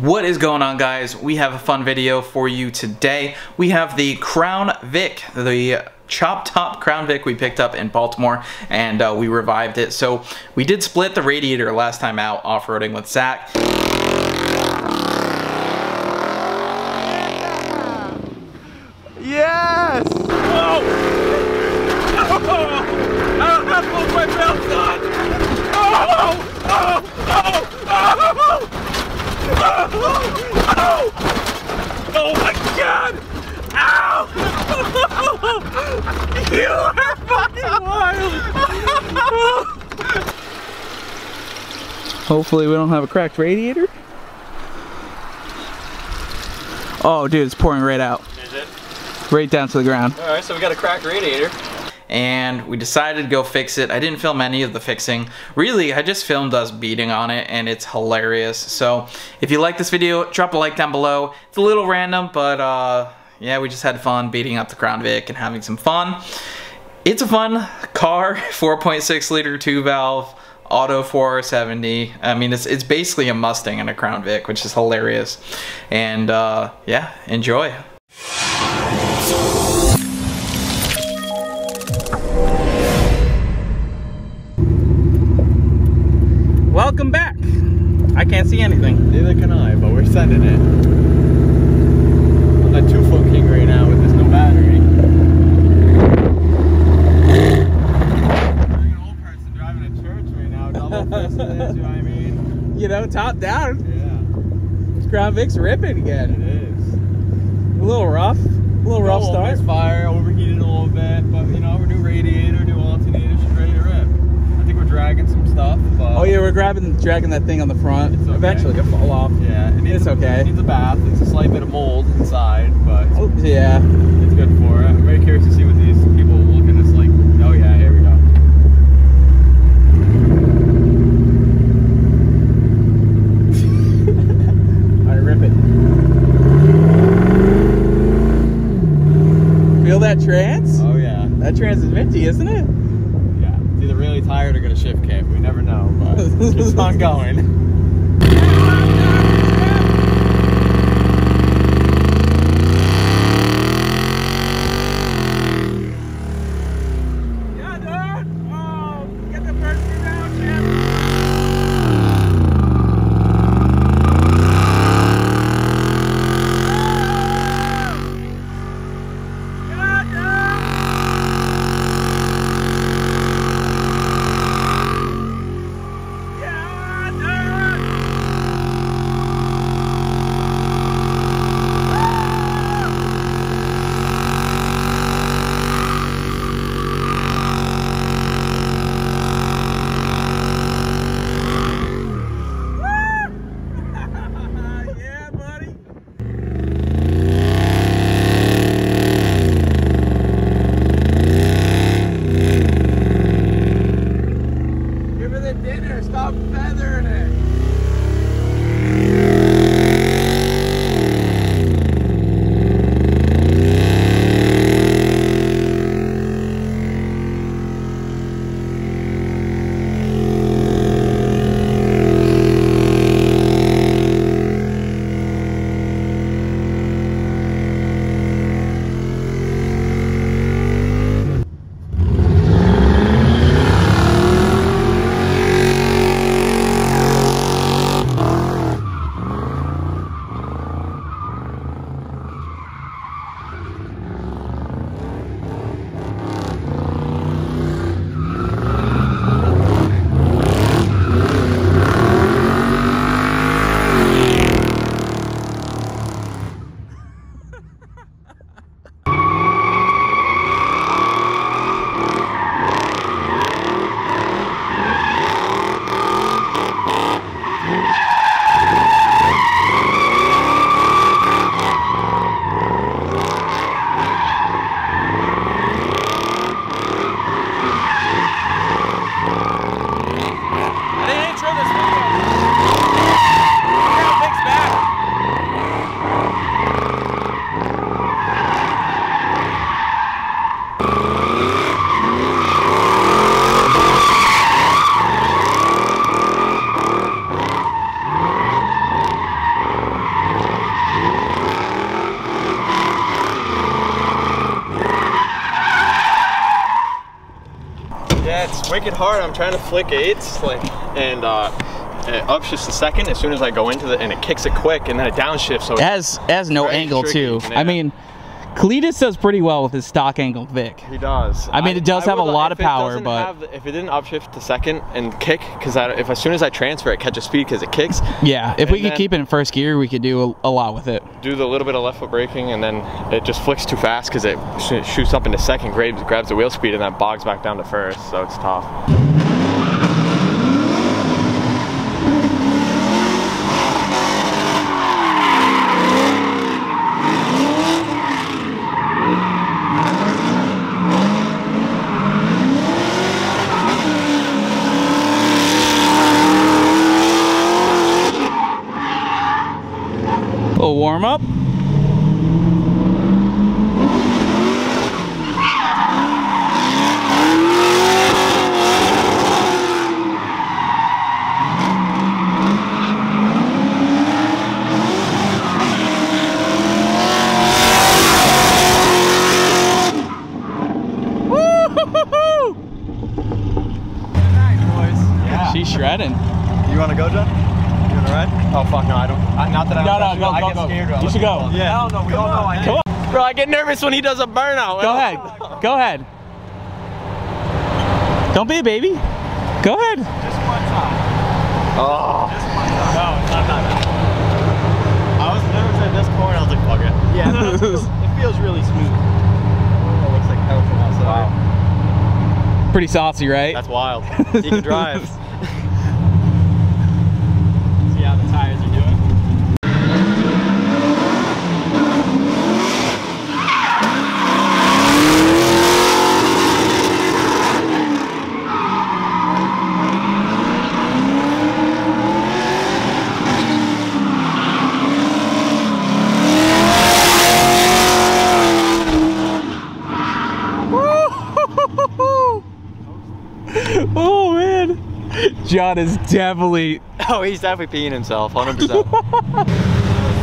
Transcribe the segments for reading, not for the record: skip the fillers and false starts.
What is going on, guys? We have a fun video for you today. We have the Crown Vic, the chop top Crown Vic we picked up in Baltimore, and we revived it. So we did split the radiator last time out off-roading with Zach. Yes! Oh! Oh! I don't have both my belts on! Oh! Oh! Oh! Oh! Oh! Oh my God! Ow! You are fucking wild! Hopefully we don't have a cracked radiator. Oh, dude, it's pouring right out. Is it? Right down to the ground. Alright, so we got a cracked radiator. And we decided to go fix it. I didn't film any of the fixing. Really, I just filmed us beating on it, and it's hilarious. So if you like this video, drop a like down below. It's a little random, but yeah, we just had fun beating up the Crown Vic and having some fun. It's a fun car, 4.6 liter 2-valve, auto 470. I mean, it's basically a Mustang and a Crown Vic, which is hilarious. And yeah, enjoy. Welcome back. I can't see anything. Neither can I, but we're sending it. I'm a 2-foot king right now with this no battery. Like an old person driving to church right now, double fisted, you know what I mean? You know, top down. Yeah. This Crown Vic's ripping again. It is. A little rough. A little rough start. Misfire, overheated a little bit, but you know, we're new radiator, new alternator, she's ready to rip. I think we're dragging some stuff. Oh yeah, we're dragging that thing on the front. It's okay. Eventually it'll fall off. Yeah, it's okay. It needs a bath. It's a slight bit of mold inside, but yeah, it's good for it. I'm very curious to see what these people look at this like. Oh yeah, here we go. All right, rip it. Feel that trans? Oh yeah. That trans is minty, isn't it? Yeah. It's either really tired or gonna shift kick. We never know, but it keeps on going. wicked hard. I'm trying to flick 8s, like, and it upshifts the second as soon as I go into the, and it kicks it quick, and then it downshifts. So it has no angle too. Yeah. I mean, Cletus does pretty well with his stock angle Vic. He does. I mean, it does have a lot of power, but if it didn't upshift the second and kick, because if as soon as I transfer, it catches speed because it kicks. Yeah, if we could keep it in first gear, we could do a lot with it. Do the little bit of left foot braking, and then it just flicks too fast because it shoots up into second, grabs the wheel speed, and then bogs back down to first. So it's tough. A warm up. She's shredding. You want to go, John? You want to ride? Oh fuck no, I don't. Not that I don't. No, I get scared. You should go. Yeah. Hell no, we all know. Come on. Bro, I get nervous when he does a burnout. Go ahead. Go ahead. Don't be a baby. Go ahead. Just one time. Oh. Just one time. No, it's not that. I was nervous at this corner. I was like, fuck it. Yeah. No, it feels really smooth. Oh, it looks like hell from outside. Wow. Pretty saucy, right? That's wild. You can drive. See how the tires are doing? Oh man, John is definitely. Oh, he's definitely peeing himself, 100%.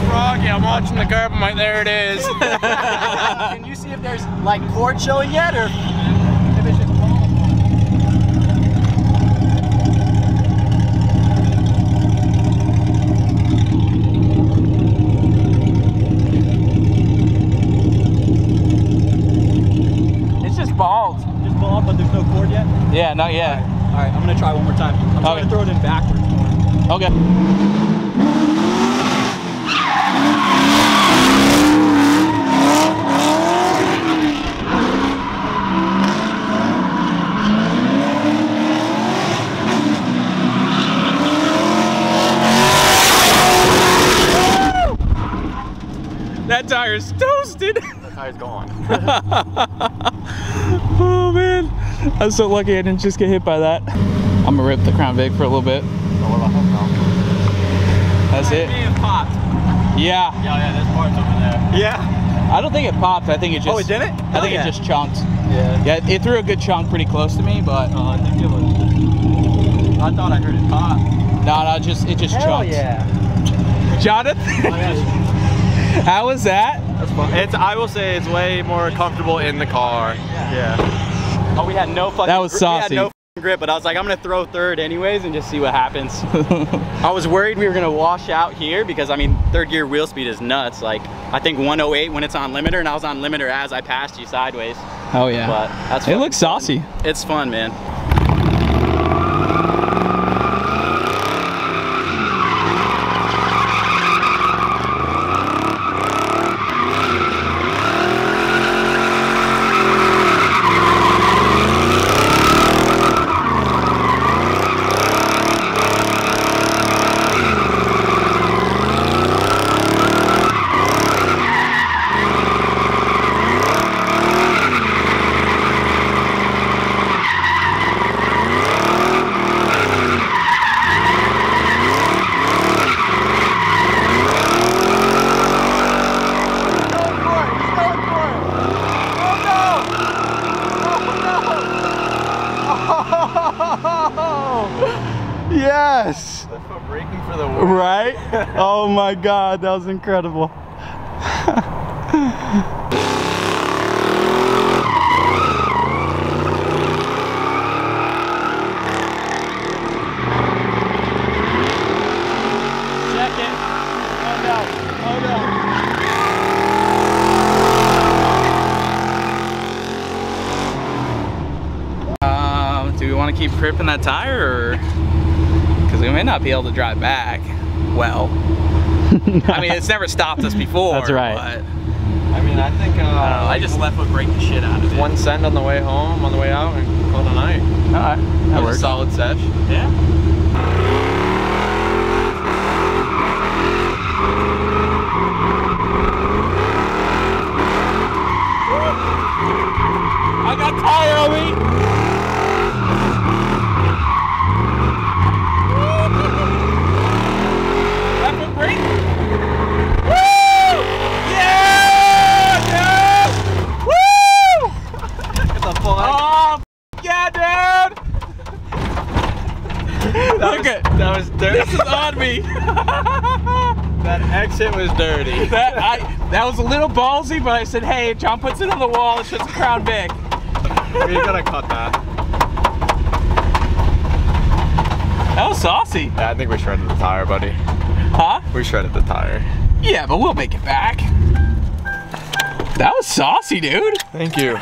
Froggy, I'm watching the carbon. There it is. Can you see if there's like cord showing yet, or if it's just It's just bald. just ball, but there's no cord yet? Yeah, not yet. All right, I'm gonna try one more time. I'm trying to throw it in backwards. Okay. That tire's toasted. That tire's gone. Oh man, I'm so lucky I didn't just get hit by that. I'm gonna rip the Crown Vic for a little bit. That's it. Being popped. Yeah. Yeah, there's parts over there. Yeah. I don't think it popped. I think it just. Oh, it didn't? I think it just chunked. Yeah. Yeah, it threw a good chunk pretty close to me, but. I think it was. I thought I heard it pop. No, it just Hell chunked. yeah. Jonathan, how was that? That's fun. I will say it's way more comfortable in the car. Yeah. Oh, we had no fucking. That was saucy. We had no fucking grip, but I was like, I'm gonna throw third anyways and just see what happens. I was worried we were gonna wash out here because I mean, third gear wheel speed is nuts. Like I think 108 when it's on limiter, and I was on limiter as I passed you sideways. Oh yeah. But that's. It looks saucy. It's fun, man. Yes. That's for braking for the wheel. Right? Oh my God, that was incredible. keep ripping that tire, or because we may not be able to drive back? Well, I mean, it's never stopped us before. That's right. But I mean, I think I just left foot brake the shit out of it. 1 cent on the way home, on the way out, and call it a night. All right, that works. A solid sesh. Yeah. I got tire on me. Left foot brake. Woo! Yeah, dude! Woo! Get the full Oh, yeah, dude! Look at that was dirty. this is on me. That exit was dirty. That was a little ballsy, but I said, hey, if John puts it on the wall, it's just a Crown Vic. We gotta cut that. That was saucy. Yeah, I think we shredded the tire, buddy. Huh? We shredded the tire. Yeah, but we'll make it back. That was saucy, dude. Thank you.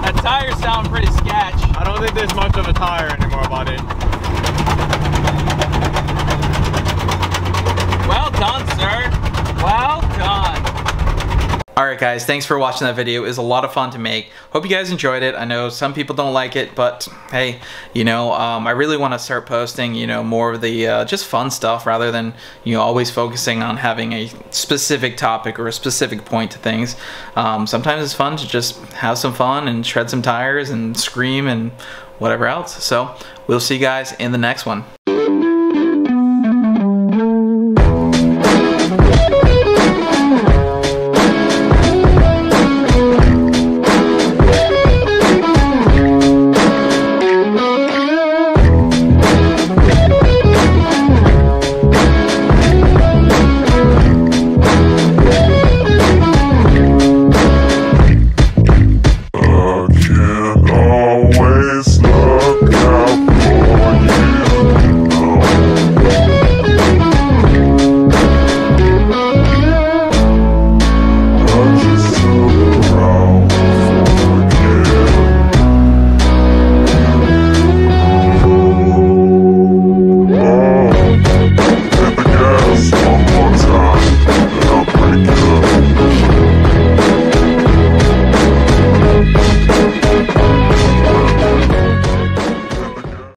That tire sound pretty sketch. I don't think there's much of a tire anymore, buddy. Well done, sir. Well done. Alright guys, thanks for watching that video. It was a lot of fun to make. Hope you guys enjoyed it. I know some people don't like it, but hey, you know, I really want to start posting, you know, more of the just fun stuff rather than, you know, always focusing on having a specific topic or a specific point to things. Sometimes it's fun to just have some fun and shred some tires and scream and whatever else. So we'll see you guys in the next one.